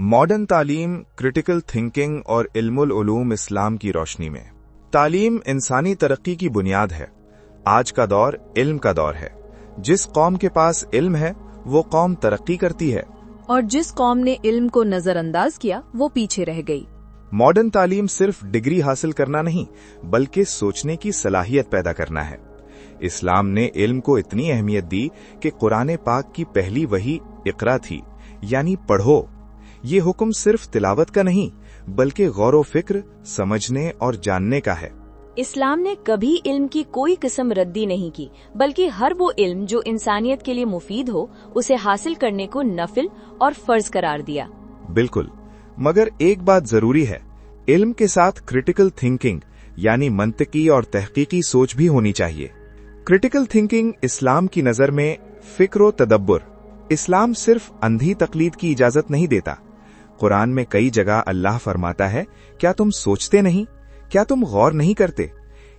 Modern तालीम, critical thinking और इल्मुल उलूम इस्लाम की रोशनी में। तालीम इंसानी तरक्की की बुनियाद है। आज का दौर इल्म का दौर है। जिस कौम के पास इल्म है वो कौम तरक्की करती है, और जिस कौम ने इल्म को नजरअंदाज किया वो पीछे रह गई। मॉडर्न तालीम सिर्फ डिग्री हासिल करना नहीं बल्कि सोचने की सलाहियत पैदा करना है। इस्लाम ने इल्म को इतनी अहमियत दी कि कुरान पाक की पहली वही इकरा थी, यानी पढ़ो। ये हुक्म सिर्फ तिलावत का नहीं बल्कि गौर फिक्र, समझने और जानने का है। इस्लाम ने कभी इल्म की कोई किस्म रद्दी नहीं की, बल्कि हर वो इल्म जो इंसानियत के लिए मुफीद हो उसे हासिल करने को नफिल और फर्ज करार दिया। बिल्कुल, मगर एक बात जरूरी है, इल्म के साथ क्रिटिकल थिंकिंग यानी मंतकी और तहकीकी सोच भी होनी चाहिए। क्रिटिकल थिंकिंग इस्लाम की नजर में फिक्र व तदब्बर। इस्लाम सिर्फ अंधी तकलीद की इजाजत नहीं देता। कुरान में कई जगह अल्लाह फरमाता है, क्या तुम सोचते नहीं, क्या तुम गौर नहीं करते?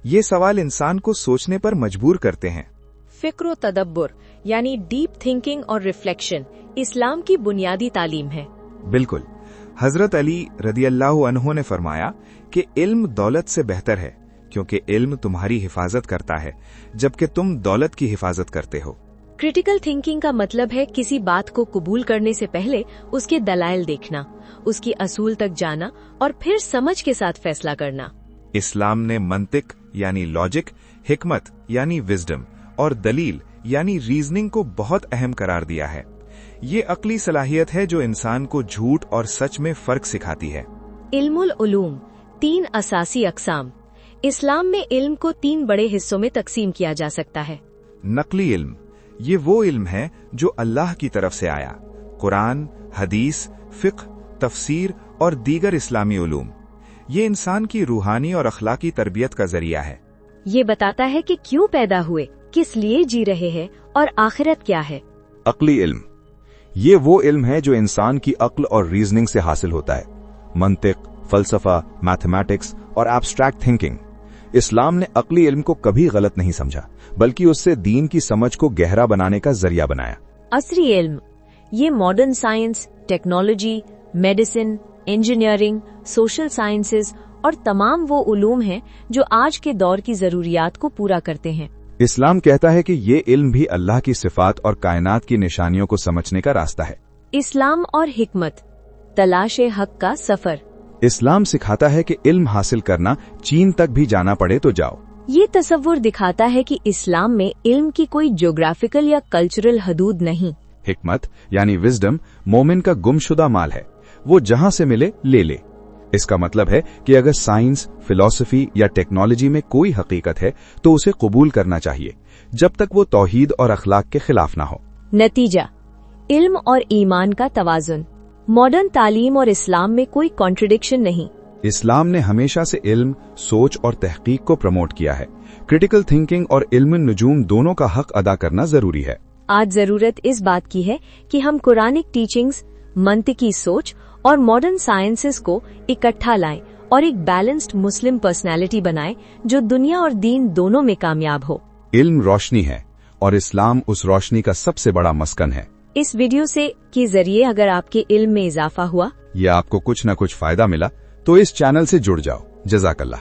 ये सवाल इंसान को सोचने पर मजबूर करते हैं। फिक्र व तदब्बर यानी डीप थिंकिंग और रिफ्लेक्शन इस्लाम की बुनियादी तालीम है। बिल्कुल, हजरत अली रदियल्लाहु अन्हु ने फरमाया कि इल्म दौलत से बेहतर है, क्योंकि इल्म तुम्हारी हिफाजत करता है जबकि तुम दौलत की हिफाजत करते हो। क्रिटिकल थिंकिंग का मतलब है किसी बात को कबूल करने से पहले उसके दलाइल देखना, उसकी असूल तक जाना और फिर समझ के साथ फैसला करना। इस्लाम ने मंतिक यानी लॉजिक, हिकमत यानी विजडम और दलील यानी रीजनिंग को बहुत अहम करार दिया है। ये अक्ली सलाहियत है जो इंसान को झूठ और सच में फर्क सिखाती है। इल्मुल उलूम, 3 असासी अकसाम। इस्लाम में इल्म को 3 बड़े हिस्सों में तकसीम किया जा सकता है। नकली इल्म, ये वो इल्म है जो अल्लाह की तरफ से आया। कुरान, हदीस, फिक्र, तफसीर और दीगर इस्लामी उलूम। ये इंसान की रूहानी और अखलाकी तरबियत का जरिया है। ये बताता है कि क्यों पैदा हुए, किस लिए जी रहे हैं और आखिरत क्या है। अक्ली इल्म, ये वो इल्म है जो इंसान की अक्ल और रीजनिंग से हासिल होता है। मंतिक, फलसफा, मैथमेटिक्स और एब्स्ट्रैक्ट थिंकिंग। इस्लाम ने अक्ली इल्म को कभी गलत नहीं समझा, बल्कि उससे दीन की समझ को गहरा बनाने का जरिया बनाया। असरी इल्म, ये modern science, technology, medicine, engineering, social sciences और तमाम वो उलूम हैं जो आज के दौर की जरूरियात को पूरा करते हैं। इस्लाम कहता है कि ये इल्म भी अल्लाह की सिफात और कायनात की निशानियों को समझने का रास्ता है। इस्लाम और हिकमत, तलाश हक का सफर। इस्लाम सिखाता है कि इल्म हासिल करना चीन तक भी जाना पड़े तो जाओ। ये तसव्वुर दिखाता है कि इस्लाम में इल्म की कोई ज्योग्राफिकल या कल्चरल हदूद नहीं। हिकमत यानी विजडम मोमिन का गुमशुदा माल है, वो जहां से मिले ले ले। इसका मतलब है कि अगर साइंस, फिलॉसफी या टेक्नोलॉजी में कोई हकीकत है तो उसे कबूल करना चाहिए, जब तक वो तौहीद और अखलाक के खिलाफ ना हो। नतीजा, इल्म और ईमान का तवाजुन। मॉडर्न तालीम और इस्लाम में कोई कॉन्ट्रडिक्शन नहीं। इस्लाम ने हमेशा से इल्म, सोच और तहकीक को प्रमोट किया है। क्रिटिकल थिंकिंग और इल्म नुजूम दोनों का हक अदा करना जरूरी है। आज जरूरत इस बात की है कि हम कुरानिक टीचिंग्स, मंतिकी सोच और मॉडर्न साइंसेस को इकट्ठा लाएं और एक बैलेंस्ड मुस्लिम पर्सनालिटी बनाएं जो दुनिया और दीन दोनों में कामयाब हो। इल्म रोशनी है और इस्लाम उस रोशनी का सबसे बड़ा मस्कन है। इस वीडियो के जरिए अगर आपके इल्म में इजाफा हुआ या आपको कुछ न कुछ फायदा मिला तो इस चैनल से जुड़ जाओ। जज़ाकल्लाह।